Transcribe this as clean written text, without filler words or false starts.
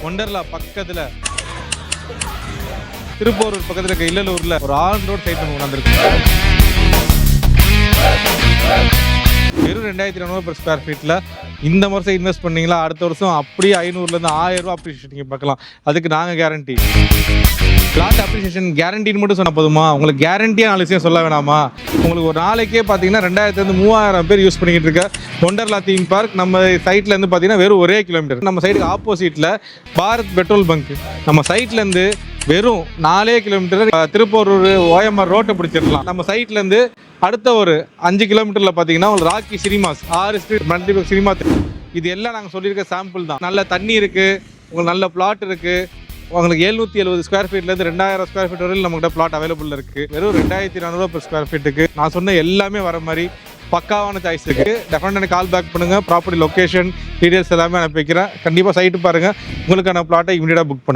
ஒண்டர்லா பக்கத்தில் திருப்பூர் பக்கத்தில் இருக்க இல்லலூரில் ஒரு ஆன் ரோட் சைட் நம்ம கொண்டாந்துருக்கு. வெறும் 2200 per ஸ்கொயர் ஃபீட்டில் இந்த வருஷம் இன்வெஸ்ட் பண்ணிங்களா அடுத்த வருஷம் அப்படியே 500லேருந்து 1000 ரூபா அப்ரிஷியேஷன் நீங்கள் பார்க்கலாம். அதுக்கு நாங்கள் கேரண்டி. பிளாட் அப்ரிஷியேஷன் கேரண்டின்னு மட்டும் சொன்னால் போதுமா? உங்களுக்கு கேரண்டியாக 4 விஷயம் சொல்ல வேணாமா? உங்களுக்கு ஒரு நாளைக்கே பார்த்தீங்கன்னா 2000 3000 பேர் யூஸ் பண்ணிக்கிட்டு இருக்க ஒண்டர்லா தீம் பார்க் நம்ம சைட்லேருந்து பார்த்தீங்கன்னா வெறும் 1 கிலோமீட்டர். நம்ம சைடுக்கு ஆப்போசிட்டில் பாரத் பெட்ரோல் பங்க். நம்ம சைட்லேருந்து வெறும் 4 கிலோமீட்டர் திருப்பூர் ஓஎம்ஆர் ரோட்டை பிடிச்சிடலாம். நம்ம சைட்லேருந்து அடுத்த ஒரு 5 கிலோமீட்டரில் பார்த்தீங்கன்னா உங்களுக்கு Rocky cinemas 6 street multiplex cinema. இது எல்லாம் நாங்கள் சொல்லியிருக்க சாம்பிள் தான். நல்ல தண்ணி இருக்குது, உங்களுக்கு நல்ல பிளாட் இருக்குது. உங்களுக்கு 770 ஸ்கொயர் ஃபீட்லேருந்து 2000 ஸ்கொயர் ஃபீட் வரையில் நம்மகிட்ட பிளாட் அவைலபிள் இருக்குது. வெறும் 2400 per ஸ்கொயர் ஃபீட்டுக்கு நான் சொன்ன எல்லாமே வர மாதிரி பக்காவான சாய்ஸ் இருக்குது. டெஃபினட்டாக எனக்கு கால் பேக் பண்ணுங்கள். ப்ராப்பர்ட்டி லொக்கேஷன் டீட்டெயில்ஸ் எல்லாமே அனுப்பி வைக்கிறேன். கண்டிப்பாக சைட்டு பாருங்கள். உங்களுக்கான பிளாட்டை இமீடியட்டாக புக் பண்ணுங்கள்.